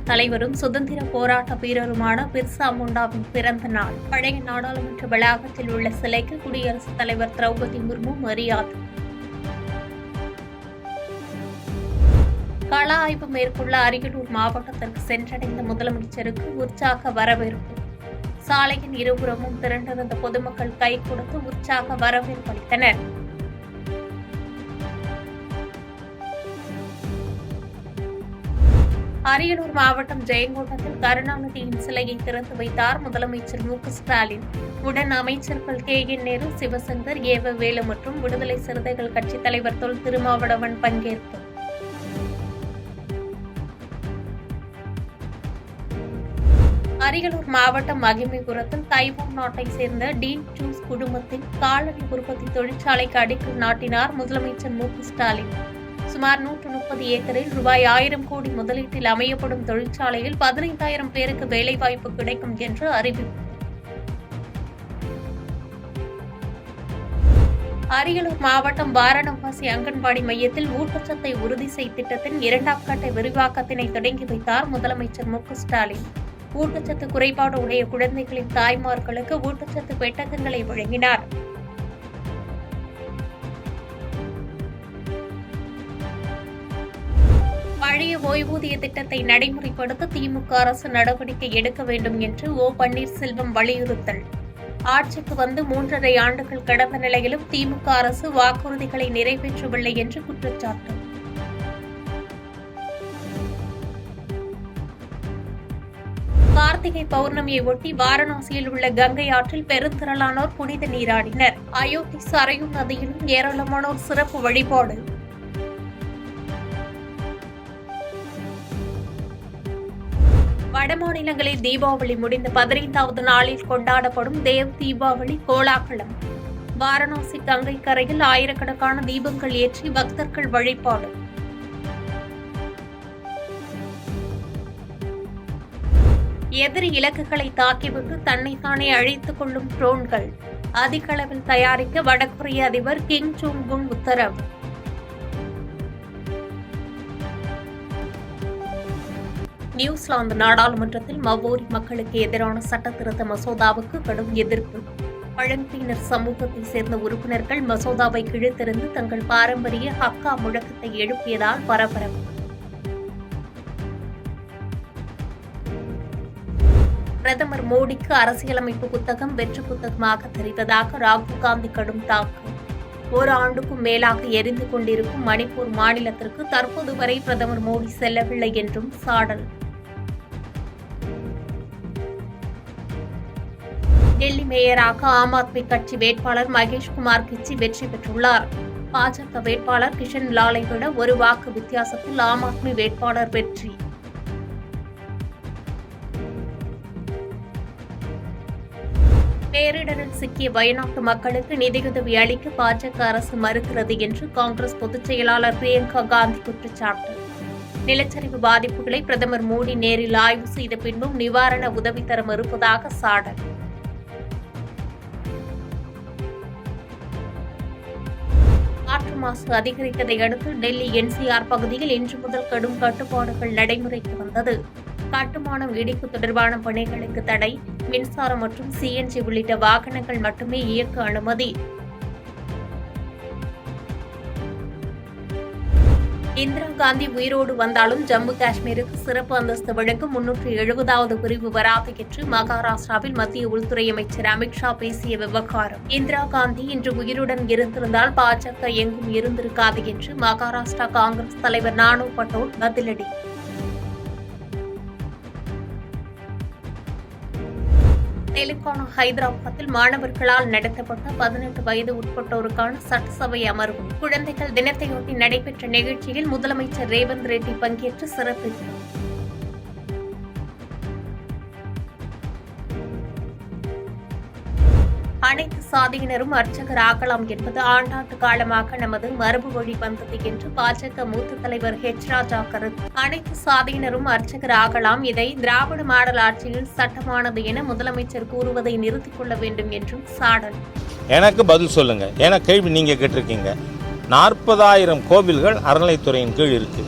தலைவரும் சுதந்திர போராட்ட வீரருமான பிர்சா முண்டாவின் பிறந்த நாள். பழைய நாடாளுமன்ற வளாகத்தில் உள்ள சிலைக்கு குடியரசுத் தலைவர் திரௌபதி முர்மு மரியாதை. கள ஆய்வு மேற்கொள்ள அரியலூர் மாவட்டத்திற்கு சென்றடைந்த முதலமைச்சருக்கு உற்சாக வரவேற்பு. சாலையின் இருபுறமும் திரண்டிருந்த பொதுமக்கள் கை கொடுத்து உற்சாக வரவேற்பு அளித்தனர். அரியலூர் மாவட்டம் ஜெயங்கொண்டத்தில் கருணாநிதியின் சிலையை திறந்து வைத்தார் முதலமைச்சர் மு.க.ஸ்டாலின். உடன் அமைச்சர்கள் கே.என். நேரு, சிவசங்கர், ஏவ வேலு மற்றும் விடுதலை சிறுத்தைகள் கட்சித் தலைவர் தொல் திருமாவளவன் பங்கேற்பு. அரியலூர் மாவட்டம் மகிமைபுரத்தில் தைவான் நாட்டை சேர்ந்த டீன் ஜூஸ் குழுமத்தின் காலணி உற்பத்தி தொழிற்சாலைக்கு அடிக்கல் நாட்டினார் முதலமைச்சர் மு.க.ஸ்டாலின். சுமார் 130 ஏக்கரில் ரூபாய் 1000 கோடி முதலீட்டில் அமையப்படும் தொழிற்சாலையில் 15,000 பேருக்கு வேலைவாய்ப்பு கிடைக்கும் என்று அறிவிப்பு. அரியலூர் மாவட்டம் வாரணவாசி அங்கன்வாடி மையத்தில் ஊட்டச்சத்தை உறுதி செய் திட்டத்தின் 2ஆம் கட்ட விரிவாக்கத்தினை தொடங்கி வைத்தார் முதலமைச்சர் மு.க.ஸ்டாலின். ஊட்டச்சத்து குறைபாடு உடைய குழந்தைகளின் தாய்மார்களுக்கு ஊட்டச்சத்து பெட்டகங்களை வழங்கினார். பழைய ஓய்வூதிய திட்டத்தை நடைமுறைப்படுத்த திமுக அரசு நடவடிக்கை எடுக்க வேண்டும் என்று ஓ. பன்னீர்செல்வம் வலியுறுத்தல். ஆட்சிக்கு வந்து 3.5 ஆண்டுகள் கடந்த நிலையிலும் திமுக அரசு வாக்குறுதிகளை நிறைவேற்றவில்லை என்று குற்றச்சாட்டு. கார்த்திகை பௌர்ணமியை ஒட்டி வாரணாசியில் உள்ள கங்கை ஆற்றில் பெருந்திரளானோர் புனித நீராடினர். அயோத்தி சரையு நதியிலும் ஏராளமானோர் சிறப்பு வழிபாடு. வடமாநிலங்களில் தீபாவளி முடிந்த 15வது நாளில் கொண்டாடப்படும் தேவ் தீபாவளி கோலாகலம். வாரணாசி கங்கை கரையில் ஆயிரக்கணக்கான தீபங்கள் ஏற்றி பக்தர்கள் வழிபாடு. எதிரி இலக்குகளை தாக்கிவிட்டு தன்னைத்தானே அழித்துக் கொள்ளும் ட்ரோன்கள் அதிக அளவில் தயாரிக்க வடகொரிய அதிபர் கிம் ஜோங் உன் உத்தரவு. நியூசிலாந்து நாடாளுமன்றத்தில் மவோரி மக்களுக்கு எதிரான சட்ட திருத்த மசோதாவுக்கு கடும் எதிர்ப்பு. பழங்குடியினர் சமூகத்தை சேர்ந்த உறுப்பினர்கள் மசோதாவை கிழித்தெறிந்து தங்கள் பாரம்பரிய ஹக்கா முழக்கத்தை எழுப்பியதால் பரபரப்பு. பிரதமர் மோடிக்கு அரசியலமைப்பு புத்தகம் வெற்று புத்தகமாக தெரிவதாக ராகுல் காந்தி கடும் தாக்கு. 1 ஆண்டுக்கும் மேலாக எரிந்து கொண்டிருக்கும் மணிப்பூர் மாநிலத்திற்கு தற்போது வரை பிரதமர் மோடி செல்லவில்லை என்றும் சாடல். டெல்லி மேயராக ஆம் ஆத்மி கட்சி வேட்பாளர் மகேஷ்குமார் கிச்சி வெற்றி பெற்றுள்ளார். பாஜக வேட்பாளர் கிஷன் லாலை விட 1 வாக்கு வித்தியாசத்தில் ஆம் ஆத்மி வேட்பாளர் வெற்றி. பேரிடரில் சிக்கிய வயநாட்டு மக்களுக்கு நிதியுதவி அளிக்க பாஜக அரசு மறுக்கிறது என்று காங்கிரஸ் பொதுச் செயலாளர் பிரியங்கா காந்தி குற்றச்சாட்டு. நிலச்சரிவு பாதிப்புகளை பிரதமர் மோடி நேரில் ஆய்வு செய்த பின்பும் நிவாரண உதவி தர மறுப்பதாக சாடல். காற்று மாசு அதிகரித்ததை அடுத்து டெல்லி என்சிஆர் பகுதியில் இன்று முதல் கடும் கட்டுப்பாடுகள் நடைமுறைக்கு வந்தது. கட்டுமானம் இடிப்பு தொடர்பான பணிகளுக்கு தடை. மின்சாரம் மற்றும் சிஎன்ஜி உள்ளிட்ட வாகனங்கள் மட்டுமே இயக்க அனுமதி. இந்திரா காந்தி உயிரோடு வந்தாலும் ஜம்மு காஷ்மீருக்கு சிறப்பு அந்தஸ்து வழங்கும் 370வது பிரிவு வராது என்று மகாராஷ்டிராவில் மத்திய உள்துறை அமைச்சர் அமித்ஷா பேசிய விவகாரம். இந்திரா காந்தி இன்று உயிருடன் இருந்திருந்தால் பாஜக எங்கும் இருந்திருக்காது என்று மகாராஷ்டிரா காங்கிரஸ் தலைவர் நானு பட்டோல் பதிலடி. தெலுங்கானா ஹைதராபாத்தில் மாணவர்களால் நடத்தப்பட்ட 18 வயது உட்பட்டோருக்கான சட்டசபை அமர்வு. குழந்தைகள் தினத்தையொட்டி நடைபெற்ற நிகழ்ச்சியில் முதலமைச்சர் ரேவந்த் ரெட்டி பங்கேற்று சிறப்பித்தார். அனைத்து சாதியினரும் அர்ச்சகர் ஆகலாம் என்பது ஆண்டாண்டு காலமாக நமது மரபு வழி வந்தது என்று பாஜக மூத்த தலைவர் ஹெச் ராஜா கருத்து. அனைத்து சாதியினரும் அர்ச்சகர் ஆகலாம், இதை திராவிட மாடல் ஆட்சியில் சட்டமானது என முதலமைச்சர் கூறுவதை நிறுத்திக் கொள்ள வேண்டும் என்றும் சாடல். எனக்கு பதில் சொல்லுங்க. ஏன்னா கேள்வி நீங்க கேட்டிருக்கீங்க. 40,000 கோவில்கள் அறநிலைத்துறையின் கீழ் இருக்கு.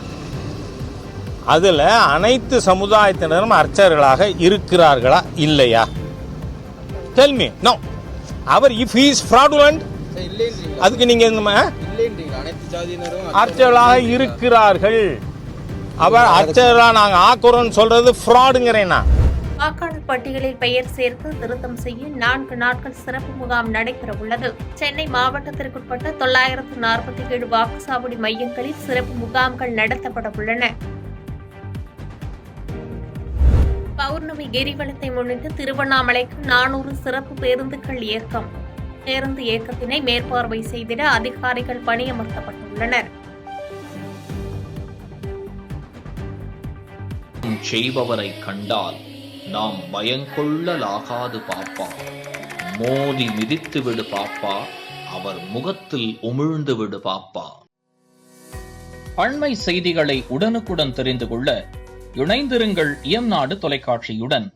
அதில் அனைத்து சமுதாயத்தினரும் அர்ச்சகர்களாக இருக்கிறார்களா இல்லையா? Tell me. No. Our if he is fraudulent, அதுக்கு நீங்க அர்ச்சகர்களாக இருக்கிறார்கள். அவர் அர்ச்சகர்களாக நாங்க ஆக்குறோம்னு சொல்றது ஃப்ராடுங்கிறேன்னா. வாக்காளர் பட்டியலில் பெயர் சேர்த்து திருத்தம் செய்ய 4 நாட்கள் சிறப்பு முகாம் நடைபெற உள்ளது. சென்னை மாவட்டத்திற்குட்பட்ட 947 வாக்குச்சாவடி மையங்களில் சிறப்பு முகாம்கள் நடத்தப்பட உள்ளன. பௌர்ணமி கிரிவலத்தை முன்னிட்டு திருவண்ணாமலைக்கு 400 சிறப்பு பேருந்துகள் இயக்கம். பேருந்து இயக்கத்தினை மேற்பார்வை செய்திட அதிகாரிகள் பணியமர்த்தப்பட்டுள்ளனர். செய்பவரை கண்டால் நாம் பயங்கொள்ளலாகாது பாப்பா. மோதி மிதித்து விடு பாப்பா, அவர் முகத்தில் உமிழ்ந்து விடு பாப்பா. அண்மை செய்திகளை உடனுக்குடன் தெரிந்து கொள்ள இணைந்திருங்கள் இயம்நாடு தொலைக்காட்சியுடன்.